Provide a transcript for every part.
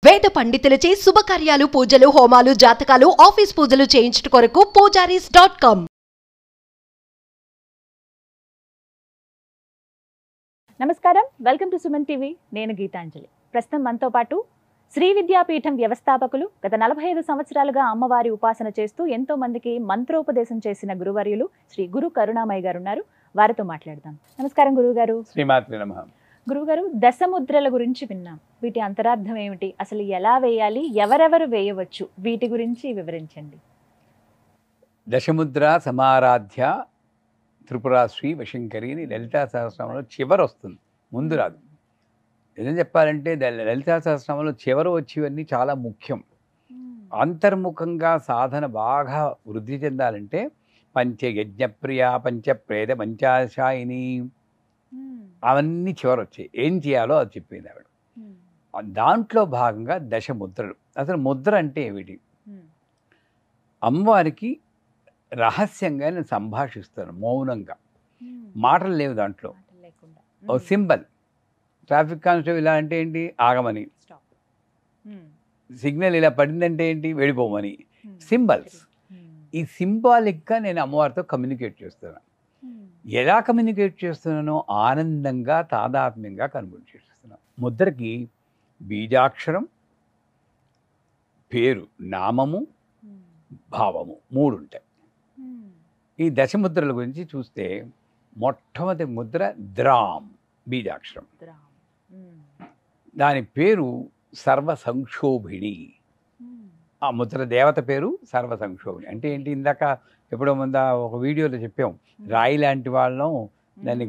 వేద పండితులచే శుభకార్యాలు, పూజలు, హోమాలు, జాతకాలు, ఆఫీస్ పూజలు చేయించుట కొరకు పూజారీస్.com. నమస్కారం, వెల్కమ్ టు సుమన్ టీవీ. నేను గీతాంజలి. ప్రస్తుతం మనతో పాటు శ్రీ విద్యాపీఠం వ్యవస్థాపకులు, గత 45 సంవత్సరాలుగా అమ్మవారి ఉపాసన చేస్తూ ఎంతో మందికి మంత్రోపదేశం చేసిన గురువర్యులు శ్రీ గురు కరుణామయ్య గారు ఉన్నారు. వారితో మాట్లాడదాం. నమస్కారం గురువుగారు. శ్రీమాత్రే నమః. గురువుగారు, దశముద్రల గురించి విన్నాం. వీటి అంతరార్థం ఏమిటి? అసలు ఎలా వేయాలి? ఎవరెవరు వేయవచ్చు? వీటి గురించి వివరించండి. దశముద్ర సమారాధ్య త్రిపురాశ్రీ వశంకరి అని లలితా సహస్రనామంలో చివరి వస్తుంది, ముందు రాదు. నిజం చెప్పాలంటే లలితా సహస్రనామంలో చివరి వచ్చేవన్నీ చాలా ముఖ్యం. అంతర్ముఖంగా సాధన బాగా వృద్ధి చెందాలంటే పంచయజ్ఞప్రియ, పంచప్రేద, పంచాశాయిని అవన్నీ చివరి వచ్చాయి. ఏం చేయాలో అది చెప్పింది ఆవిడ. దాంట్లో భాగంగా దశముద్రలు. అసలు ముద్ర అంటే ఏమిటి? అమ్మవారికి రహస్యంగా నేను సంభాషిస్తాను, మౌనంగా, మాటలు లేవు దాంట్లో. ఓ సింబల్. ట్రాఫిక్ కానిస్టేబుల్ ఇలా అంటే ఏంటి? ఆగమని. సిగ్నల్ ఇలా పడిందంటే ఏంటి? వెళ్ళిపోమని. సింబల్స్. ఈ సింబాలిక్గా నేను అమ్మవారితో కమ్యూనికేట్ చేస్తున్నాను. ఎలా కమ్యూనికేట్ చేస్తున్నానో ఆనందంగా, తాదాత్మ్యంగా కమ్యూనికేట్ చేస్తున్నాను. ముద్రకి బీజాక్షరం, పేరు, నామము, భావము 3 ఉంటాయి. ఈ దశముద్రల గురించి చూస్తే మొట్టమొదటి ముద్ర ద్రామ్, బీజాక్షరం. దాని పేరు సర్వసంక్షోభిణి. ఆ ముద్ర దేవత పేరు సర్వసంక్షోభిణి. అంటే ఏంటి? ఇందాక ఎప్పుడో ముందు ఒక వీడియోలో చెప్పాం, రాయి లాంటి వాళ్ళం, దాన్ని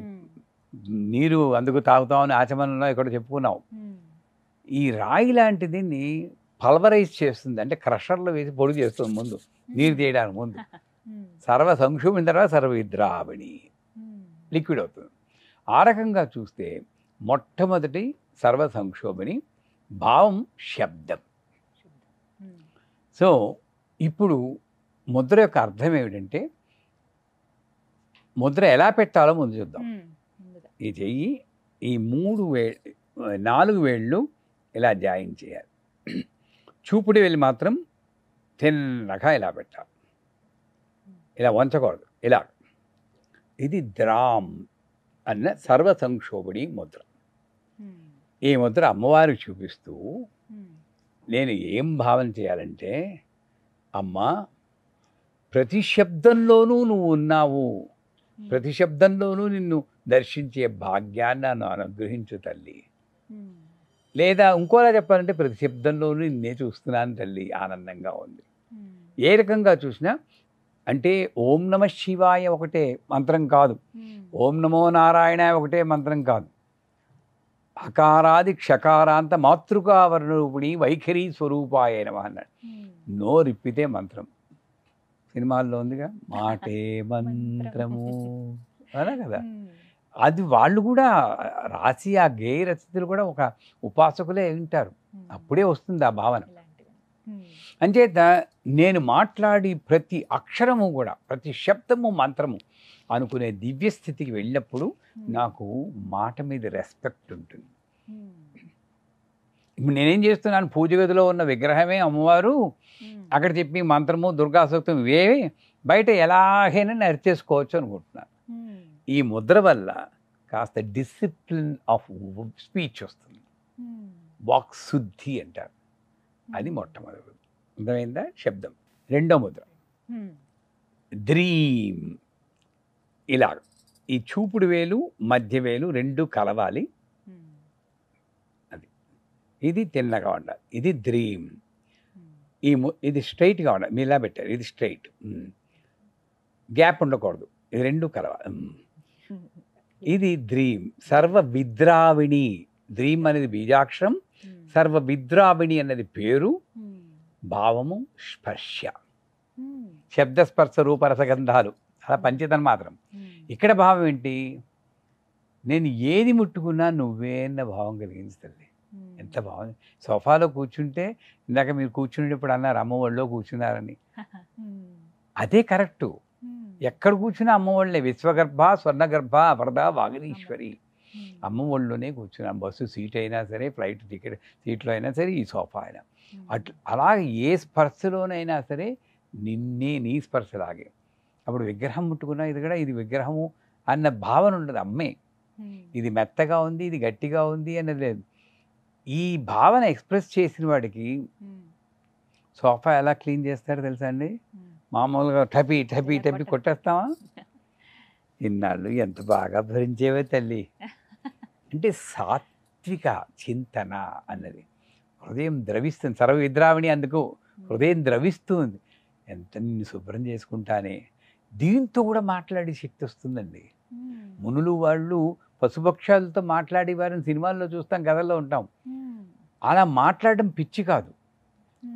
నీరు అందుకు తాగుతామని ఆచమనంలో ఇక్కడ చెప్పుకున్నాం. ఈ రాయి లాంటిది పల్వరైజ్ చేస్తుంది, అంటే క్రషర్లో వేసి పొడి చేస్తుంది ముందు, నీరు తీయడానికి ముందు. సర్వ సంక్షోభిన తర్వాత సర్వవిద్రావిణి, లిక్విడ్ అవుతుంది. ఆ రకంగా చూస్తే మొట్టమొదటి సర్వ సంక్షోభిణి, భావం శబ్దం. సో ఇప్పుడు ముద్ర యొక్క అర్థం ఏమిటంటే, ముద్ర ఎలా పెట్టాలో ముందు చూద్దాం. ఈ చెయ్యి, ఈ 4 వేళ్ళు ఇలా జాయిన్ చేయాలి. చూపుడు వేలు మాత్రం తిన్నగా ఇలా పెట్టాలి, ఇలా వంచకూడదు, ఇలా. ఇది ద్రామ్ అన్న సర్వ సంక్షోభిణి ముద్ర. ఈ ముద్ర అమ్మవారికి చూపిస్తూ నేను ఏం భావన చేయాలంటే, అమ్మా ప్రతి శబ్దంలోనూ నువ్వు ఉన్నావు, ప్రతి శబ్దంలోనూ నిన్ను దర్శించే భాగ్యాన్ని నన్ను అనుగ్రహించు తల్లి. లేదా ఇంకోలా చెప్పాలంటే, ప్రతి శబ్దంలోనూ నిన్నే చూస్తున్నాను తల్లి, ఆనందంగా ఉంది. ఏ రకంగా చూసినా అంటే ఓం నమ శివాయ ఒకటే మంత్రం కాదు, ఓం నమో నారాయణ ఒకటే మంత్రం కాదు. అకారాది క్షకారాంత మాతృకావర్ణరూపిణి వైఖరి స్వరూపాయ నమః అన్నాడు. నోరిప్పితే మంత్రం. సినిమాల్లో ఉందిగా, మాటే మంత్రము అలా కదా. అది వాళ్ళు కూడా రాసి, ఆ గేయ రచయితలు కూడా ఒక ఉపాసకులే ఉంటారు, అప్పుడే వస్తుంది ఆ భావన. అంచేత నేను మాట్లాడి ప్రతి అక్షరము కూడా, ప్రతి శబ్దము మంత్రము అనుకునే దివ్యస్థితికి వెళ్ళినప్పుడు నాకు మాట మీద రెస్పెక్ట్ ఉంటుంది. ఇప్పుడు నేనేం చేస్తున్నాను? పూజ గదిలో ఉన్న విగ్రహమే అమ్మవారు, అక్కడ చెప్పి మంత్రము, దుర్గా సూక్తం ఇవేవి బయట ఎలాగైనా నరిచేసుకోవచ్చు అనుకుంటున్నాను. ఈ ముద్ర వల్ల కాస్త డిసిప్లిన్ ఆఫ్ స్పీచ్ వస్తుంది, వాక్ శుద్ధి అంటారు. అది మొట్టమొదటి. అర్థమైందా? శబ్దం. రెండో ముద్ర ధ్రీం. ఇలా ఈ చూపుడు వేలు, మధ్య వేలు 2 కలవాలి. అది, ఇది తిన్నగా ఉండాలి. ఇది ధ్రీం. ఇది స్ట్రైట్గా ఉండాలి. మీరు ఇలా పెట్టారు, ఇది స్ట్రైట్, గ్యాప్ ఉండకూడదు. ఇది 2 కలవాలి. ఇది ధ్రీం. సర్వ విద్రావిణి. ధ్రీం అనేది బీజాక్షరం, సర్వ విద్రావిణి అన్నది పేరు, భావము స్పర్శ. శబ్దస్పర్శ రూపరసగంధాలు అలా పంచతన్ మాత్రం. ఇక్కడ భావం ఏంటి? నేను ఏది ముట్టుకున్నా నువ్వే అన్న భావం కలిగించండి. ఎంత బాగుంది. సోఫాలో కూర్చుంటే, ఇందాక మీరు కూర్చునేటప్పుడు అన్నారు అమ్మ ఒళ్ళో కూర్చున్నారని, అదే కరెక్టు. ఎక్కడ కూర్చున్నా అమ్మవాళ్ళే. విశ్వగర్భ, స్వర్ణగర్భ, వరద, వాగనీశ్వరి. అమ్మ ఒళ్ళోనే కూర్చున్నాను. బస్సు సీట్ అయినా సరే, ఫ్లైట్ టికెట్ సీట్లో అయినా సరే, ఈ సోఫా అయినా అట్లా అలాగే ఏ స్పర్శలోనైనా సరే నీ స్పర్శలాగే. అప్పుడు విగ్రహం ముట్టుకున్నా ఇది కూడా ఇది విగ్రహము అన్న భావన ఉండదు. అమ్మే ఇది మెత్తగా ఉంది, ఇది గట్టిగా ఉంది అన్నది లేదు. ఈ భావన ఎక్స్ప్రెస్ చేసిన వాడికి సోఫా ఎలా క్లీన్ చేస్తారో తెలుసా అండి? మామూలుగా టపి టపి టపి కొట్టేస్తామా? ఇన్నాళ్ళు ఎంత బాగా భరించేవే తల్లి. అంటే సాత్విక చింతన అన్నది హృదయం ద్రవిస్తుంది. సర్వవిద్రావిణి, అందుకు హృదయం ద్రవిస్తుంది. ఎంత నిన్ను శుభ్రం చేసుకుంటానే. దీంతో కూడా మాట్లాడే శక్తి వస్తుందండి. మునులు వాళ్ళు పశుపక్షాలతో మాట్లాడే వారిని సినిమాల్లో చూస్తాం, కథల్లో ఉంటాం. అలా మాట్లాడడం పిచ్చి కాదు,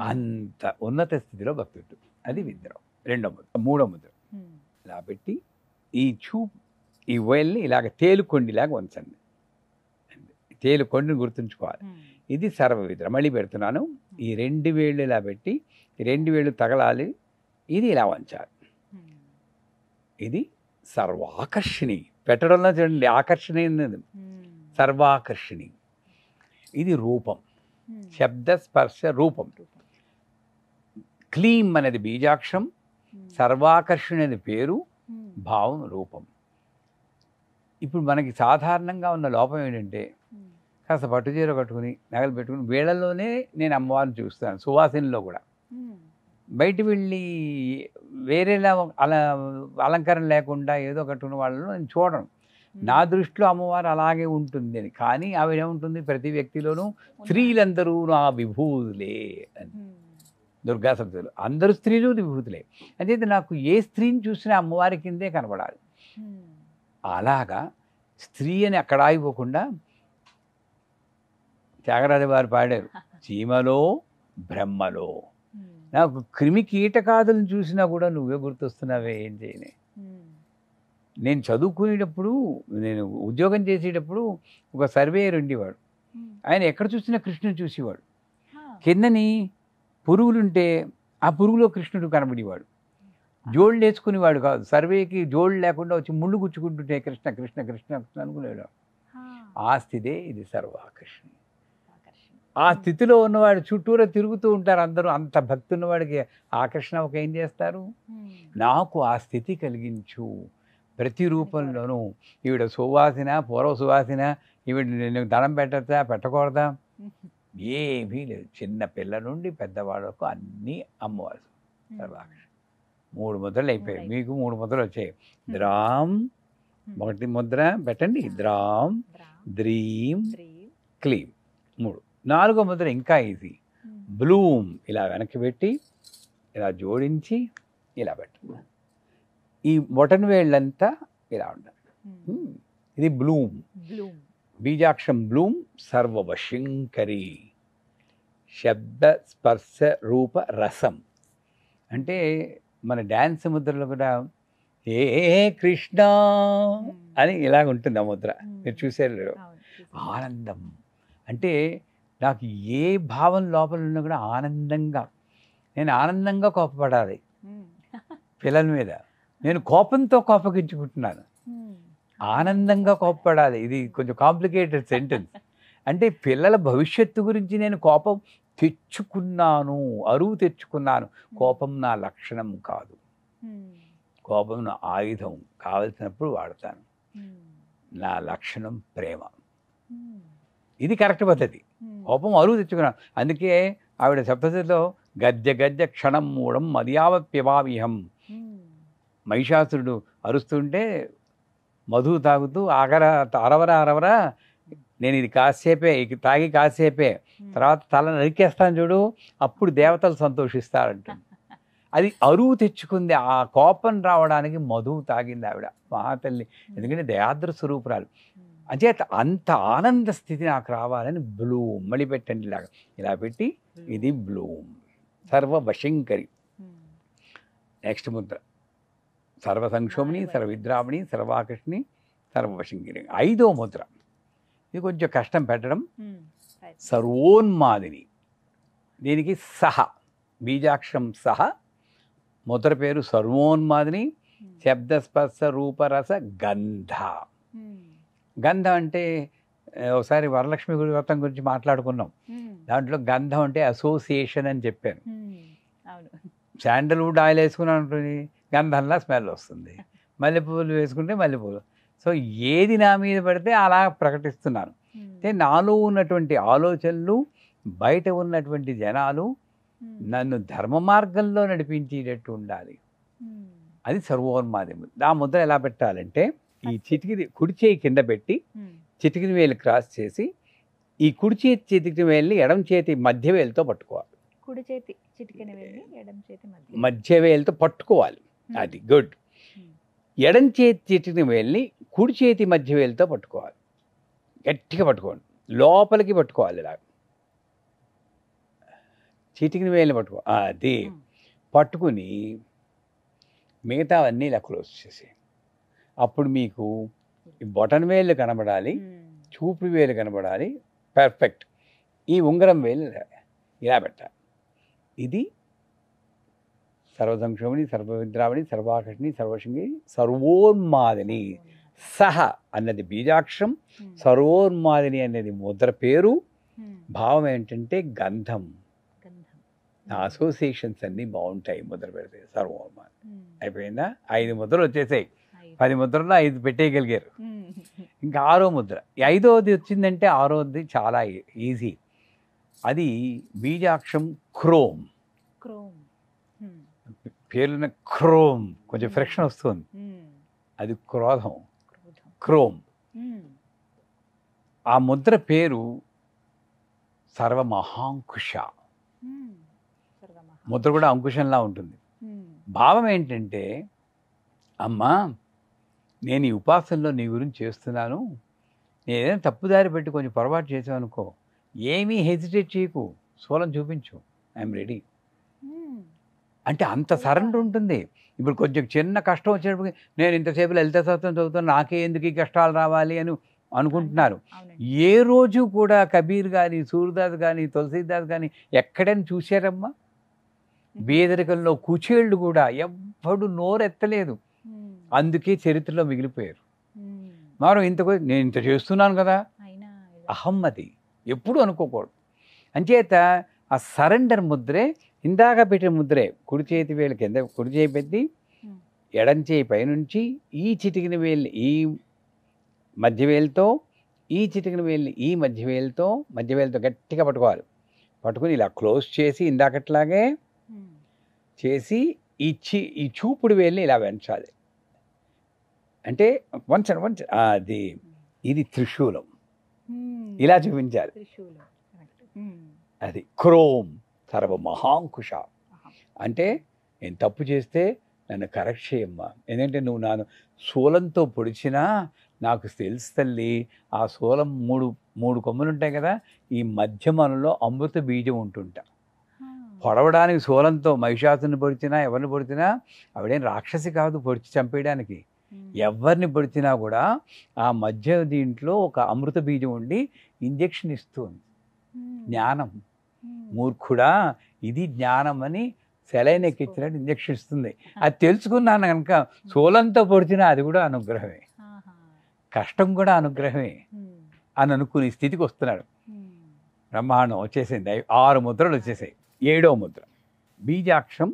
అంత ఉన్నత స్థితిలో భక్తుడు. అది విద్రం. రెండో ముద్ర. మూడో ముద్ర ఇలా పెట్టి ఈ వేల్ని ఇలాగ తేలుకొండిలాగా ఉంచండి. తేలుకొండిని గుర్తుంచుకోవాలి. ఇది సర్వవిద్ర. మళ్ళీ పెడుతున్నాను. ఈ 2 వేళ్ళు ఇలా పెట్టి, ఈ 2 వేళ్ళు తగలాలి. ఇది ఇలా వంచాలి. ఇది సర్వాకర్షిణి. పెట్టడంలో చూడండి, ఆకర్షణ ఉన్నది, సర్వాకర్షిణి. ఇది రూపం, శబ్ద స్పర్శ రూపం. క్లీం అనేది బీజాక్షరం, సర్వాకర్షణ అనేది పేరు, భావం రూపం. ఇప్పుడు మనకి సాధారణంగా ఉన్న లోపం ఏంటంటే, కాస్త పట్టుచీర కట్టుకుని నగలు పెట్టుకుని వేళల్లోనే నేను అమ్మవారిని చూస్తాను. సువాసినిలో కూడా బయట వెళ్ళి వేరేలా అలా అలంకరణ లేకుండా ఏదో కట్టుకున్న వాళ్ళను నేను చూడను. నా దృష్టిలో అమ్మవారు అలాగే ఉంటుంది అని. కానీ ఆవిడ ఏముంటుంది, ప్రతి వ్యక్తిలోనూ స్త్రీలందరూ నా విభూతులే అని. దుర్గా సప్తలు అందరూ స్త్రీలు విభూతులే. అంటే నాకు ఏ స్త్రీని చూసినా అమ్మవారి కిందే కనబడాలి. అలాగా స్త్రీ అని అక్కడ ఆగిపోకుండా త్యాగరాజ వారు పాడారు, చీమలో బ్రహ్మలో. నాకు క్రిమి కీటకాదులను చూసినా కూడా నువ్వే గుర్తొస్తున్నావే, ఏం చేయనే. నేను చదువుకునేటప్పుడు, నేను ఉద్యోగం చేసేటప్పుడు ఒక సర్వేయర్ ఉండేవాడు. ఆయన ఎక్కడ చూసినా కృష్ణుడు చూసేవాడు. కిందని పురుగులుంటే ఆ పురుగులో కృష్ణుడు కనబడేవాడు. జోళ్ళు వేసుకునేవాడు కాదు. సర్వేకి జోళ్ళు లేకుండా వచ్చి ముళ్ళు గుచ్చుకుంటుంటే కృష్ణ కృష్ణ కృష్ణ కృష్ణ అనుకునేవాడు. ఆ స్థితే ఇది సర్వాకర్షణ. ఆ స్థితిలో ఉన్నవాడు చుట్టూరా తిరుగుతూ ఉంటారు అందరూ. అంత భక్తి ఉన్నవాడికి ఆకర్షణ ఒక ఏం చేస్తారు, నాకు ఆ స్థితి కలిగించు. ప్రతి రూపంలోనూ ఈవిడ సువాసన, పూర్వ సువాసన, ఈవిడ నేను దండం పెట్టచ్చా పెట్టకూడదా, ఏమీ లేదు. చిన్న పిల్ల నుండి పెద్దవాళ్ళకు అన్నీ అమ్మవారు సర్వాకర్షణ. 3 ముద్రలు అయిపోయాయి. మీకు 3 ముద్రలు వచ్చాయి. ద్రాం ఒకటి ముద్ర పెట్టండి, ద్రాం ద్రీం క్లీం 3. 4వ ముద్ర ఇంకా ఈజీ, బ్లూమ్. ఇలా వెనక్కి పెట్టి ఇలా జోడించి ఇలా పెట్టండి. ఈ బొటన్ వేళ్ళంతా ఇలా ఉండాలి. ఇది బ్లూమ్. బీజాక్షరం బ్లూమ్. సర్వవశంకరి. శబ్ద స్పర్శ రూప రసం. అంటే మన డ్యాన్స్ ముద్రలో కూడా ఏ కృష్ణ అని ఇలాగ ఉంటుంది ఆ ముద్ర. మీరు చూసారు, ఆనందం. అంటే నాకు ఏ భావం లోపల ఉన్నా కూడా ఆనందంగా, నేను ఆనందంగా కోపపడాలి పిల్లల మీద. నేను కోపంతో కోపగించుకుంటున్నాను, ఆనందంగా కోపపడాలి. ఇది కొంచెం కాంప్లికేటెడ్ సెంటెన్స్. అంటే పిల్లల భవిష్యత్తు గురించి నేను కోపం తెచ్చుకున్నాను, అరువు తెచ్చుకున్నాను. కోపం నా లక్షణం కాదు, కోపం నా ఆయుధం. కావలసినప్పుడు వాడతాను. నా లక్షణం ప్రేమ. ఇది కరెక్ట్ పద్ధతి. కోపం అరువు తెచ్చుకున్నాను. అందుకే ఆవిడ సప్తశతిలో గద్య గద్య క్షణం మూడం మర్యావప్యవావిహం. మహిషాసురుడు అరుస్తుంటే మధు తాగుతూ అరవరా నేను ఇది కాసేపే, ఇక తాగి కాసేపే, తర్వాత తల నరికేస్తాను చూడు, అప్పుడు దేవతలు సంతోషిస్తారంట. అది అరువు తెచ్చుకుంది. ఆ కోపం రావడానికి మధువు తాగింది ఆవిడ, మహాతల్లి. ఎందుకంటే దయాద్ర స్వరూపురాలు. అంచేత అంత ఆనంద స్థితి నాకు రావాలని బ్లూమ్. మళ్ళీ పెట్టండి ఇలాగా, ఇలా పెట్టి ఇది బ్లూమ్. సర్వవశంకరి. నెక్స్ట్ ముద్ర సర్వసంక్షోమిణి, సర్వవిద్రావిణి, సర్వాకర్షిణి, సర్వవశంకరి. 5వ ముద్ర. ఇది కొంచెం కష్టం పెట్టడం. సర్వోన్మాదిని. దీనికి సహ, బీజాక్షరం సహ, ముద్ర పేరు సర్వోన్మాదిని. శబ్దస్పర్శ రూపరస గంధ. గంధం అంటే ఒకసారి వరలక్ష్మి గుడి వ్రతం గురించి మాట్లాడుకున్నాం. దాంట్లో గంధం అంటే అసోసియేషన్ అని చెప్పాను. అవును. శాండల్వుడ్ ఆయిల్ వేసుకున్నాను అనుకోండి, గంధంలా స్మెల్ వస్తుంది. మల్లెపూలు వేసుకుంటే మల్లెపూలు. సో ఏది నా మీద పడితే అలా ప్రకటిస్తున్నాను. అంటే నాలో ఉన్నటువంటి ఆలోచనలు బయట ఉన్నటువంటి జనాలు నన్ను ధర్మ మార్గంలో నడిపించేటట్టు ఉండాలి. అది సర్వోన్మాది ముద్ర. ఆ ముద్ర ఎలా పెట్టాలంటే ఈ చిటికిని కుడి చేయి కింద పెట్టి చిటికిన వేలు క్రాస్ చేసి ఈ కుడి చేతి చిటికిన వేలిని ఎడమ చేతి మధ్య వేలుతో పట్టుకోవాలి. కుడి చేతి చిటికెన వేలిని ఎడమ చేతి మధ్య వేలుతో పట్టుకోవాలి. అది గుడ్. ఎడం చేతి చిటికిన వేలిని కుడి చేతి మధ్య వేలుతో పట్టుకోవాలి. గట్టిగా పట్టుకోండి, లోపలికి పట్టుకోవాలి. ఇలా చిటికిన వేలిని పట్టుకో. అది పట్టుకుని మిగతావన్నీ ఇలా క్లోజ్ చేసి అప్పుడు మీకు ఈ బొటన్ వేలు కనబడాలి, చూపు వేలు కనబడాలి. పర్ఫెక్ట్. ఈ ఉంగరం వేలు ఇలా పెట్టాలి. ఇది సర్వసంక్షోమిని, సర్వవిద్రావణి, సర్వాకర్షిణి, సర్వశంగి, సర్వోన్మాదిని. సహ అన్నది బీజాక్షరం, సర్వోన్మాదిని అనేది ముద్ర పేరు. భావం ఏంటంటే గంధం. అసోసియేషన్స్ అన్నీ బాగుంటాయి ముద్ర పెడితే. సర్వోన్మాది అయిపోయిందా? 5 ముద్రలు వచ్చేసాయి. 10 ముద్రలో 5 పెట్టేయగలిగారు. ఇంకా 6వ ముద్ర. 5వది వచ్చిందంటే 6వది చాలా ఈజీ. అది బీజాక్షరం క్రోమ్. పేర్లున్న క్రోమ్ కొంచెం ఫ్రిక్షన్ వస్తుంది. అది క్రోధం. క్రోమ్. ఆ ముద్ర పేరు సర్వమహాంకుశ. ముద్ర కూడా అంకుశంలా ఉంటుంది. భావం ఏంటంటే, అమ్మా నేను ఈ ఉపాసనలో నీ గురించి చేస్తున్నాను, నేను ఏదైనా తప్పుదారి పెట్టి కొంచెం పొరపాటు చేసావు అనుకో, ఏమీ హెజిటేట్ చేయకు, సోలం చూపించు, ఐఎమ్ రెడీ అంటే అంత సరెండర్ ఉంటుంది. ఇప్పుడు కొంచెం చిన్న కష్టం వచ్చినప్పుడు నేను ఇంతసేపు లలిత సహస్రం చదువుతాను, నాకే ఎందుకు ఈ కష్టాలు రావాలి అని అనుకుంటున్నారు. ఏ రోజు కూడా కబీర్ కానీ, సూర్దాస్ కానీ, తులసీదాస్ కానీ ఎక్కడైనా చూశారమ్మా? బేదరికంలో కుచేళ్ళు కూడా ఎవ్వడు నోరెత్తలేదు. అందుకే చరిత్రలో మిగిలిపోయారు. మరో నేను ఇంత చేస్తున్నాను కదా, అహమ్మది ఎప్పుడు అనుకోకూడదు. అంచేత ఆ సరెండర్ ముద్రే, ఇందాక పెట్టిన ముద్రే. కుడి చేతి వేలు కింద కుడి చేయి పెట్టి ఎడం చేయి పైనుంచి ఈ చిటికిన వేలు ఈ మధ్య వేలుతో, ఈ చిటికిన వేలుని ఈ మధ్య వేలుతో గట్టిగా పట్టుకోవాలి. పట్టుకుని ఇలా క్లోజ్ చేసి ఇందాకట్లాగే చేసి ఈ చూపుడు వేలుని ఇలా వెంచాలి. అంటే వంచండి. అది ఇది త్రిశూలం. ఇలా చూపించాలి. అది క్రోమ్ సర్వమహాంకుశ. అంటే నేను తప్పు చేస్తే నన్ను కరెక్ట్ చేయమ్మా. ఎందుకంటే నువ్వు నాను శూలంతో పొడిచినా నాకు తెలుసు తల్లి, ఆ శూలం మూడు కొమ్ములు ఉంటాయి కదా, ఈ మధ్యమనలో అమృత బీజం ఉంటుంటా. పొడవడానికి శూలంతో మహిషాసుని పొడిచినా, ఎవరిని పొడిచినా ఆవిడేం రాక్షసి కాదు పొడిచి చంపేయడానికి. ఎవరిని పొడిచినా కూడా ఆ మధ్య దీంట్లో ఒక అమృత బీజం ఉండి ఇంజెక్షన్ ఇస్తుంది. జ్ఞానం. మూర్ఖుడా, ఇది జ్ఞానం అని సెలైన్ ఎక్కించినట్టు ఇంజెక్షన్ ఇస్తుంది. అది తెలుసుకున్నాను కనుక శూలంతో పొడిచినా అది కూడా అనుగ్రహమే, కష్టం కూడా అనుగ్రహమే అని అనుకునే స్థితికి వస్తున్నాడు. బ్రహ్మాండం వచ్చేసింది. 6 ముద్రలు వచ్చేసాయి. 7వ ముద్ర బీజాక్షరం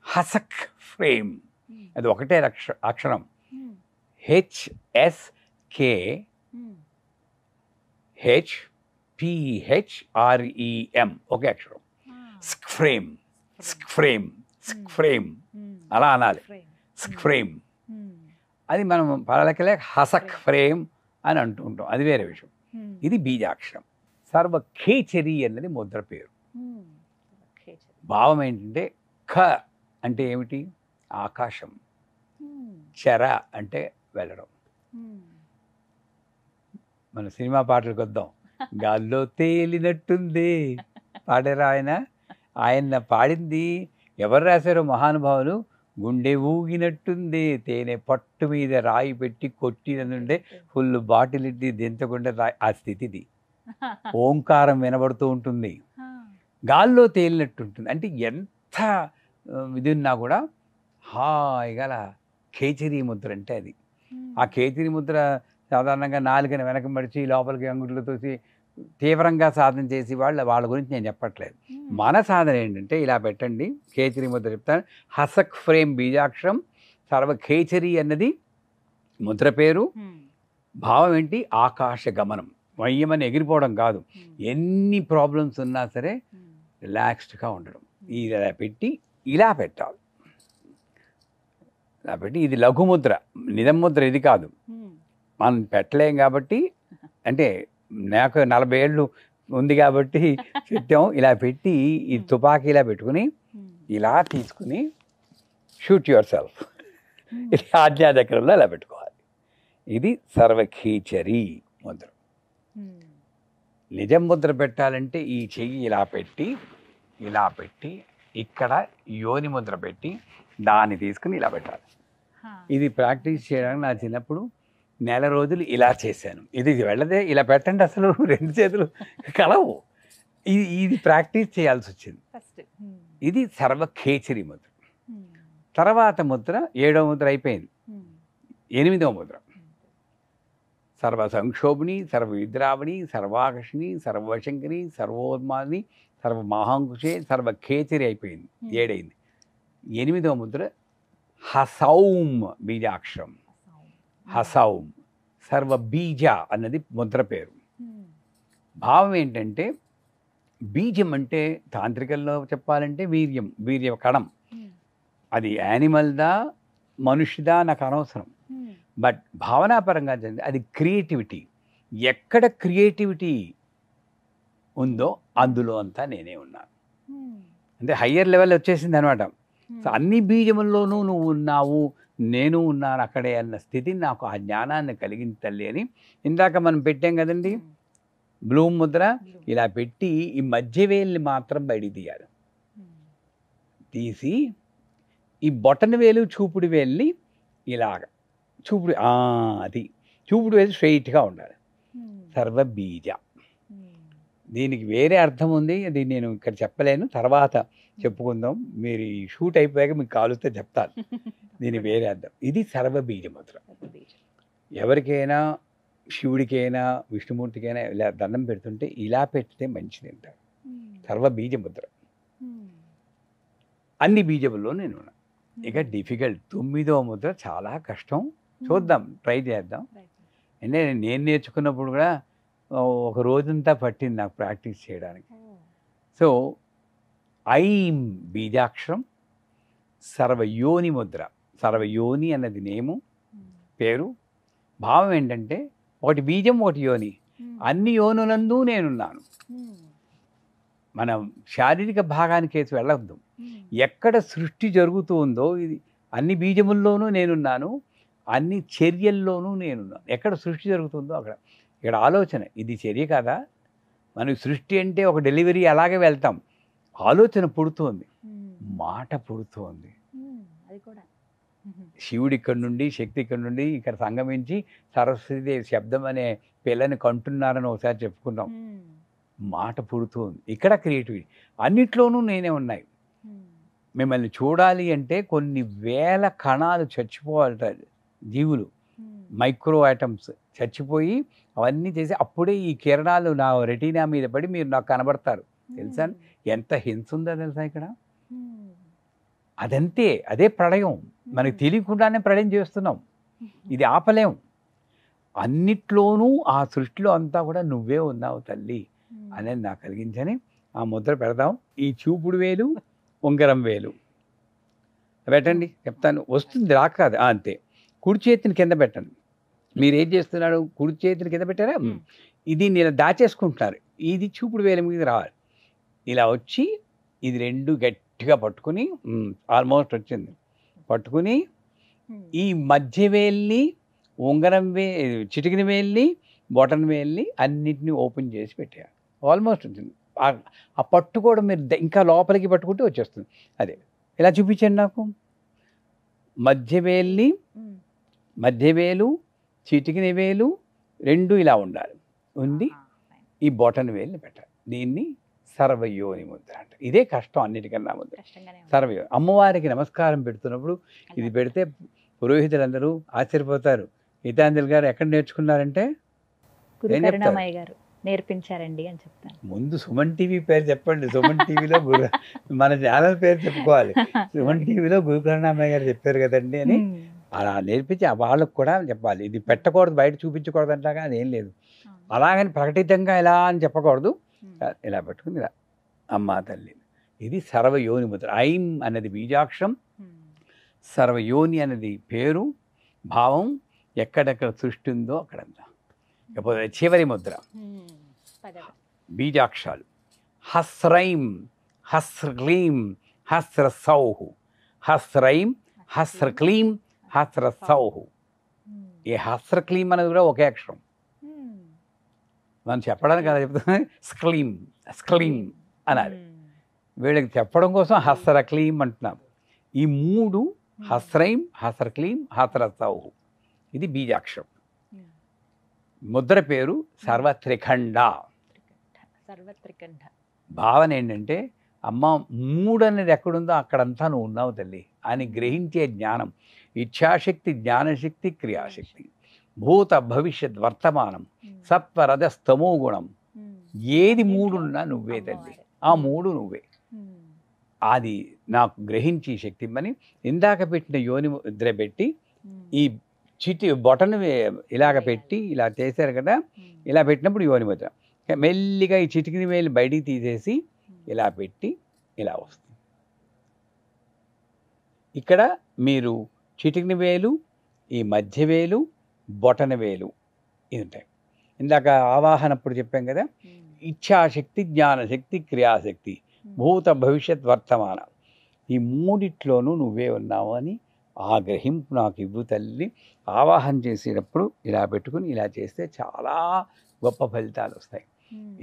హసక్ ఫ్రేమ్. అది ఒకటే అక్షరం. HSKHPHREM ఒకే అక్షరం. స్క్ఫ్రేమ్ స్క్ఫ్రేమ్ స్క్ఫ్రేమ్ అలా అనాలి. స్క్ఫ్రేమ్ అది మనం పలకలే హసక్ ఫ్రేమ్ అని అంటుంటాం, అది వేరే విషయం. ఇది బీజాక్షరం. సర్వఖేచరి అన్నది ముద్ర పేరు. భావం ఏంటంటే ఖ అంటే ఏమిటి? ఆకాశం. చర అంటే వెళ్ళడం. మన సినిమా పాటలకు వద్దాం. గాల్లో తేలినట్టుంది పాడారా ఆయన పాడింది ఎవరు రాశారో మహానుభావులు. గుండె ఊగినట్టుంది, తేనె పట్టు మీద రాయి పెట్టి కొట్టినందుండే ఫుల్ బాటిల్ ఇట్టి దించకుండా రాయి, ఆ స్థితిది. ఓంకారం వినబడుతూ ఉంటుంది, గాల్లో తేలినట్టుంటుంది. అంటే ఎంత ఇది ఉన్నా కూడా హాయిగా ఖేచరీ ముద్ర అంటే అది. ఆ ఖేచరీ ముద్ర సాధారణంగా నాలుకని వెనక మడిచి లోపలికి అంగుళ్ళు తోసి తీవ్రంగా సాధన చేసి వాళ్ళ గురించి నేను చెప్పట్లేదు. మన సాధన ఏంటంటే ఇలా పెట్టండి. ఖేచరి ముద్ర చెప్తాను. హసక్ ఫ్రేమ్ బీజాక్షరం సర్వఖేచరి అన్నది ముద్ర పేరు. భావం ఏంటి? ఆకాశ గమనం, వయ్యమని ఎగిరిపోవడం కాదు. ఎన్ని ప్రాబ్లమ్స్ ఉన్నా సరే రిలాక్స్డ్గా ఉండడం. ఇలా పెట్టి ఇలా పెట్టాలి. ఇలా పెట్టి ఇది లఘుముద్ర, నిజం ముద్ర ఇది కాదు. మనం పెట్టలేం కాబట్టి, అంటే నాకు 40 ఏళ్ళు ఉంది కాబట్టి పెట్టాం. ఇలా పెట్టి ఈ తుపాకీ ఇలా పెట్టుకుని ఇలా తీసుకుని షూట్ యువర్ సెల్ఫ్, ఇది ఆజ్ఞా చక్రంలో ఇలా పెట్టుకోవాలి. ఇది సర్వఖేచరి ముద్ర. నిజం ముద్ర పెట్టాలంటే ఈ చెయ్యి ఇలా పెట్టి ఇక్కడ యోని ముద్ర పెట్టి దాన్ని తీసుకుని ఇలా పెట్టాలి. ఇది ప్రాక్టీస్ చేయడానికి నా చిన్నప్పుడు నెల రోజులు ఇలా చేశాను. ఇది వెళ్ళదే, ఇలా పెట్టండి, అసలు 2 చేతులు కలవు. ఇది ప్రాక్టీస్ చేయాల్సి వచ్చింది. ఇది సర్వఖేచరి ముద్ర. తర్వాత ముద్ర 7వ ముద్ర అయిపోయింది. 8వ ముద్ర సర్వ సంక్షోభిణి, సర్వ విద్రావణి, సర్వాకర్షిణి, సర్వశంకరి, సర్వోన్మాదిని, సర్వ మహాంకుశే, సర్వఖేచరి అయిపోయింది. 7 అయింది. 8వ ముద్ర హసౌం బీజాక్షరం. హసౌం సర్వ బీజ అన్నది ముద్ర పేరు. భావం ఏంటంటే బీజం అంటే తాంత్రికల్లో చెప్పాలంటే వీర్య కణం. అది యానిమల్దా మనుషుదా నాకు అనవసరం. బట్ భావనాపరంగా అది క్రియేటివిటీ. ఎక్కడ క్రియేటివిటీ ఉందో అందులో అంతా నేనే ఉన్నాను. అంటే హయ్యర్ లెవెల్ వచ్చేసింది అనమాట. సో అన్ని బీజముల్లోనూ నువ్వు ఉన్నావు, నేను ఉన్నాను అక్కడే అన్న స్థితిని నాకు ఆ జ్ఞానాన్ని కలిగించాలి అని ఇందాక మనం పెట్టాం కదండి బ్లూమ్ ముద్ర. ఇలా పెట్టి ఈ మధ్య వేలుని మాత్రం బయటికి తీయాలి. తీసి ఈ బొటన వేలు చూపుడు వేలుని ఇలాగ అది చూపుడు వేలు స్ట్రైట్గా ఉండాలి. సర్వ బీజ. దీనికి వేరే అర్థం ఉంది, అది నేను ఇక్కడ చెప్పలేను, తర్వాత చెప్పుకుందాం. మీరు ఈ షూట్ అయిపోయాక మీకు కాలుస్తే చెప్తాను దీని వేరే అర్థం. ఇది సర్వ బీజ ముద్ర. ఎవరికైనా శివుడికైనా విష్ణుమూర్తికైనా ఇలా దండం పెడుతుంటే ఇలా పెడితే మంచిది అంటారు. సర్వ బీజ ముద్ర. అన్ని బీజముల్లో నేను ఉన్నా. ఇక డిఫికల్ట్ 9వ ముద్ర చాలా కష్టం. చూద్దాం, ట్రై చేద్దాం. అంటే నేను నేర్చుకున్నప్పుడు కూడా ఒక రోజంతా పట్టింది నాకు ప్రాక్టీస్ చేయడానికి. సో ఐం బీజాక్షరం సర్వయోని ముద్ర. సర్వయోని అన్నది నేము పేరు. భావం ఏంటంటే ఒకటి బీజం, ఒకటి యోని. అన్ని యోనులందు నేనున్నాను. మనం శారీరక భాగానికి కేసు వెళ్ళొద్దు. ఎక్కడ సృష్టి జరుగుతూ ఉందో ఇది అన్ని బీజముల్లోనూ నేనున్నాను, అన్ని చర్యల్లోనూ నేనున్నాను. ఎక్కడ సృష్టి జరుగుతుందో అక్కడ. ఇక్కడ ఆలోచన ఇది చర్య కదా. మనకి సృష్టి అంటే ఒక డెలివరీ అలాగే వెళ్తాం. ఆలోచన పుడుతోంది, మాట పుడుతోంది. శివుడి ఇక్కడి నుండి, శక్తి ఇక్కడి నుండి ఇక్కడ సంగమించి సరస్వతీదేవి శబ్దం అనే పిల్లని కంటున్నారని ఒకసారి చెప్పుకున్నాం. మాట పుడుతోంది. ఇక్కడ క్రియేటివిటీ అన్నిట్లోనూ నేనే ఉన్నాయి. మిమ్మల్ని చూడాలి అంటే కొన్ని వేల కణాలు చచ్చిపోవాలట, జీవులు, మైక్రో ఐటమ్స్ చచ్చిపోయి అవన్నీ చేసి అప్పుడే ఈ కిరణాలు నా రెటీనా మీద పడి మీరు నాకు కనబడతారు. తెలుసా ఎంత హింస ఉందో తెలుసా ఇక్కడ. అదంతే, అదే ప్రళయం. మనకు తెలియకుండానే ప్రళయం చేస్తున్నాం. ఇది ఆపలేం. అన్నిట్లోనూ ఆ సృష్టిలో అంతా కూడా నువ్వే ఉన్నావు తల్లి అనేది నాకు కలిగించని ఆ ముద్ర పెడదాం. ఈ చూపుడు వేలు, ఉంగరం వేలు పెట్టండి, చెప్తాను. వస్తుంది రాకాదు అంతే. కుడి చేతిని కింద పెట్టండి. మీరు ఏం చేస్తున్నారు? కుడి చేతిని కింద పెట్టారా? ఇది నేను దాచేసుకుంటున్నారు. ఇది చూపుడు వేలు మీద రావాలి. ఇలా వచ్చి ఇది 2 గట్టిగా పట్టుకుని, ఆల్మోస్ట్ వచ్చింది, పట్టుకుని ఈ మధ్య వేల్ని, ఉంగరం చిటికిన వేల్ని, బొటన్ వేల్ని అన్నిటినీ ఓపెన్ చేసి పెట్టేయాలి. ఆల్మోస్ట్ వచ్చింది. ఆ పట్టుకోవడం మీరు ఇంకా లోపలికి పట్టుకుంటే వచ్చేస్తుంది. అదే ఇలా చూపించండి నాకు. మధ్య వేలు, చిటికిన వేలు 2 ఇలా ఉండాలి. ఉంది ఈ బొటన్ వేలుని పెట్టాలి. దీన్ని సర్వయోని ముద్ర అంట. ఇదే కష్టం అన్నిటికన్నా ముద్ర. సర్వయోని. అమ్మవారికి నమస్కారం పెడుతున్నప్పుడు ఇది పెడితే పురోహితులందరూ ఆశ్చర్యపోతారు. గీతాంజలి గారు ఎక్కడ నేర్చుకున్నారంటే గురు ఏం చెప్తారు? కరుణామయ్య గారు నేర్పించారండి అని చెప్తాను. ముందు సుమన్ టీవీ పేరు చెప్పండి. సుమన్ టీవీలో గురు మన ఛానల్ పేరు చెప్పుకోవాలి. సుమన్ టీవీలో గురు కరుణామయ్య గారు చెప్పారు కదండి అని అలా నేర్పించి వాళ్ళకు కూడా చెప్పాలి. ఇది పెట్టకూడదు, బయట చూపించకూడదు అంటాగా అదేం లేదు. అలాగని ప్రకటితంగా ఇలా అని చెప్పకూడదు. ఇలా పెట్టుకుని ఇలా అమ్మా తల్లి. ఇది సర్వయోని ముద్ర. ఐం అనేది బీజాక్షరం, సర్వయోని అనేది పేరు, భావం, ఎక్కడెక్కడ సృష్టి ఉందో అక్కడంతా. ఇకపోతే చివరి ముద్ర బీజాక్షరాలు. హస్రైం, హస్రక్లీం, హస్రసౌహు. హస్రైం, హస్రక్లీం, హస్రసౌహు. ఈ హస్రక్లీం అనేది కూడా ఒకే అక్షరం. మనం చెప్పడానికి కదా చెప్తున్నా, స్క్లీం స్క్లీం అనాలి. వీళ్ళకి చెప్పడం కోసం హస్రక్లీం అంటున్నాం. ఈ మూడు హస్రైం, హస్రక్లీం, హస్రసౌహు. ఇది బీజాక్షరం. ముద్ర పేరు సర్వత్రిఖండ. సర్వత్రికంఠ. భావన ఏంటంటే అమ్మ మూడు అనేది ఎక్కడుందో అక్కడంతా నువ్వు ఉన్నావు తల్లి అని గ్రహించే జ్ఞానం. ఇచ్ఛాశక్తి, జ్ఞానశక్తి, క్రియాశక్తి, భూత భవిష్యత్ వర్తమానం, సత్వరజస్తమో గుణం. ఏది మూడున్నా నువ్వే తల్లి, ఆ మూడు నువ్వే. అది నాకు గ్రహించి శక్తి ఇమ్మని ఇందాక పెట్టిన యోని ముద్ర పెట్టి ఈ చిటి బొటను ఇలాగ పెట్టి ఇలా చేశారు కదా, ఇలా పెట్టినప్పుడు యోని ముద్ర. మెల్లిగా ఈ చిటికిని వేలు బయటికి తీసేసి ఇలా పెట్టి ఇలా వస్తుంది. ఇక్కడ మీరు చిటికిని వేలు, ఈ మధ్య వేలు, బొటన వేలు ఇది ఉంటాయి. ఇందాక ఆవాహనప్పుడు చెప్పాం కదా, ఇచ్ఛాశక్తి, జ్ఞానశక్తి, క్రియాశక్తి, భూత భవిష్యత్ వర్తమాన. ఈ మూడిట్లోనూ నువ్వే ఉన్నావు అని ఆ గ్రహింపు నాకు ఇవ్వు తల్లి. ఆవాహన చేసేటప్పుడు ఇలా పెట్టుకుని ఇలా చేస్తే చాలా గొప్ప ఫలితాలు వస్తాయి.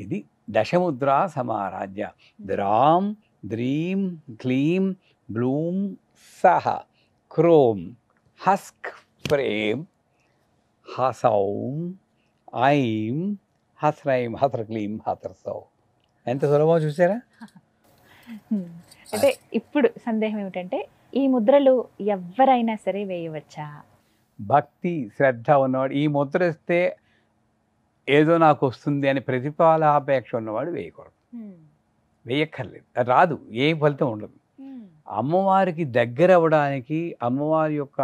ఇది దశముద్రా సమారాధ్య. ద్రాం, ద్రీం, క్లీం, బ్లూం, సహ, క్రోం, హస్క్, ప్రేమ్, హసౌం, ఐం, హస్రైం, హస్రక్లీం, హస్రసౌ. ఎంత సులభమో చూసారా? అంటే ఇప్పుడు సందేహం ఏమిటంటే, ఈ ముద్రలు ఎవరైనా సరే వేయవచ్చా? భక్తి శ్రద్ధ ఉన్నవాడు ఈ ముద్ర ఇస్తే ఏదో నాకు వస్తుంది అని ప్రతిఫలాపేక్ష ఉన్నవాడు వేయకూడదు, వేయక్కర్లేదు. అది రాదు, ఏ ఫలితం ఉండదు. అమ్మవారికి దగ్గర అవ్వడానికి, అమ్మవారి యొక్క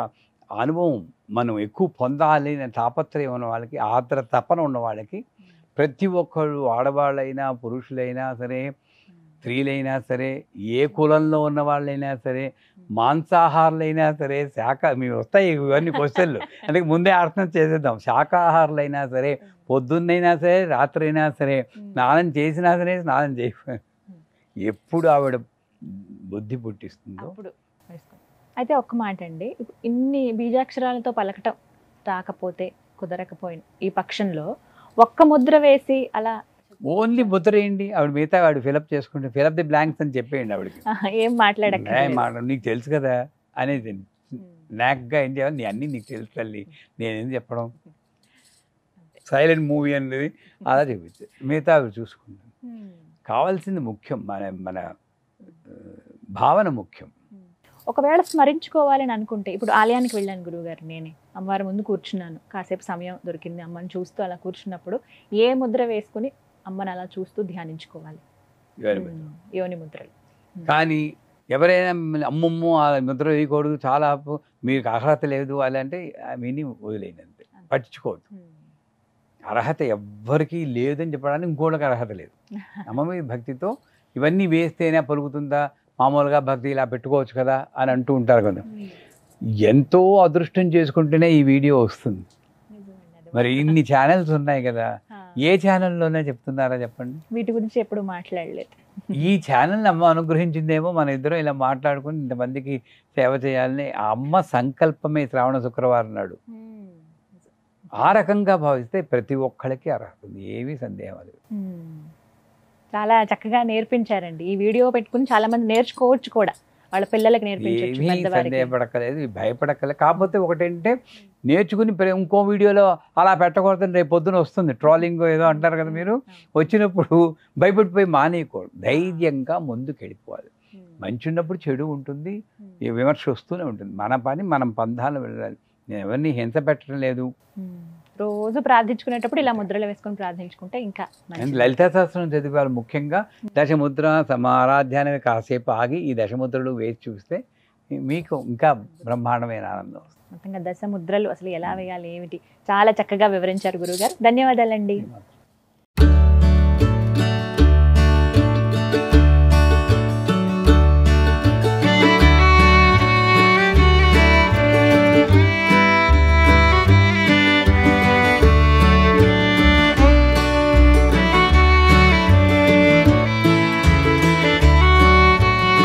అనుభవం మనం ఎక్కువ పొందాలి అనే తాపత్రయం ఉన్న వాళ్ళకి, ఆత్ర తపన ఉన్న వాళ్ళకి, ప్రతి ఒక్కరు ఆడవాళ్ళైనా పురుషులైనా సరే, స్త్రీలైనా సరే, ఏ కులంలో ఉన్న వాళ్ళైనా సరే, మాంసాహారులైనా సరే, మేము వస్తాయి ఇవన్నీ క్వశ్చన్లు అంటే ముందే అర్థం చేసేద్దాం. శాకాహారులైనా సరే, పొద్దున్నైనా సరే, రాత్రి అయినా సరే, స్నానం చేసినా సరే, స్నానం చేయకపోయినా, ఎప్పుడు ఆవిడ బుద్ధి పుట్టిస్తుందో. అయితే ఒక్క మాట అండి, ఇన్ని బీజాక్షరాలతో పలకటం రాకపోతే, కుదరకపోయిన ఈ పక్షంలో ఒక్క ముద్ర వేసి అలా ఓన్లీ ముద్ర వేయండి. ఆవిడ మిగతా ఆవిడ ఫిలప్ చేసుకుంటే ఫిలప్ ది బ్లాంక్స్ అని చెప్పేయండి ఆవిడకి. ఏం మాట్లాడక నీకు తెలుసు కదా అనేది నాక్గా ఏం చేయాలి, నీ అన్నీ నీకు తెలుసు తల్లి, నేనేం చెప్పడం. సైలెంట్ మూవీ అనేది అలా చూపించే, మిగతా ఆవిడ చూసుకుంటాను. కావాల్సింది ముఖ్యం, మన భావన ముఖ్యం. ఒకవేళ స్మరించుకోవాలని అనుకుంటే, ఇప్పుడు ఆలయానికి వెళ్ళాను గురువుగారు, నేనే అమ్మవారి ముందు కూర్చున్నాను, కాసేపు సమయం దొరికింది, అమ్మని చూస్తూ అలా కూర్చున్నప్పుడు ఏ ముద్ర వేసుకుని అమ్మని అలా చూస్తూ ధ్యానించుకోవాలి? యోని ముద్రలు. కానీ ఎవరైనా అమ్మమ్మో ఆ ముద్ర వేయకూడదు, చాలా మీకు అర్హత లేదు అలా అంటే విని వదిలేనంతే, పట్టించుకోవద్దు. అర్హత ఎవ్వరికీ లేదని చెప్పడానికి ఇంకోళ్ళకి అర్హత లేదు. అమ్మ మీద భక్తితో ఇవన్నీ వేస్తేనే పలుకుతుందా, మామూలుగా భక్తి ఇలా పెట్టుకోవచ్చు కదా అని అంటూ ఉంటారు కదా. ఎంతో అదృష్టం చేసుకుంటేనే ఈ వీడియో వస్తుంది. మరి ఇన్ని ఛానల్స్ ఉన్నాయి కదా, ఏ ఛానల్లోనే చెప్తున్నారా చెప్పండి? వీటి గురించి ఎప్పుడు మాట్లాడలేదు. ఈ ఛానల్ని అమ్మ అనుగ్రహించిందేమో, మన ఇద్దరం ఇలా మాట్లాడుకుని ఇంతమందికి సేవ చేయాలని ఆ అమ్మ సంకల్పమే శ్రావణ శుక్రవారం నాడు. ఆ రకంగా భావిస్తే ప్రతి ఒక్కళ్ళకి అర్హత ఉంది, ఏమీ సందేహం లేదు. చాలా చక్కగా నేర్పించారండి. ఈ వీడియో పెట్టుకుని చాలా మంది నేర్చుకోవచ్చు కూడా, వాళ్ళ పిల్లలకి నేర్పించవచ్చు. ఏమీ సందేహపడక్కలేదు, భయపడక్కలేదు. కాకపోతే ఒకటేంటే నేర్చుకుని ఇంకో వీడియోలో అలా పెట్టకూడదని రేపు పొద్దున వస్తుంది, ట్రోలింగ్ ఏదో అంటారు కదా, మీరు వచ్చినప్పుడు భయపడిపోయి మానేయకూడదు, ధైర్యంగా ముందుకు వెళ్ళిపోవాలి. మంచి ఉన్నప్పుడు చెడు ఉంటుంది, విమర్శ వస్తూనే ఉంటుంది. మన పని మనం పంధాలు వెళ్ళాలి. నేను ఎవరిని హింస పెట్టడం లేదు. రోజు ప్రార్థించుకునేటప్పుడు ఇలా ముద్రలు వేసుకొని ప్రార్థించుకుంటే ఇంకా నేను మంచిది. లలితా సహస్రం చదివారు. ముఖ్యంగా దశముద్ర సమారాధ్యాన్ని కాసేపు ఆగి ఈ దశముద్రలు వేసి చూస్తే మీకు ఇంకా బ్రహ్మాండమైన ఆనందం వస్తుంది. మొత్తంగా దశ ముద్రలు అసలు ఎలా వేయాలి ఏమిటి చాలా చక్కగా వివరించారు గురుగారు. ధన్యవాదాలండి. ఈ మాత్రం.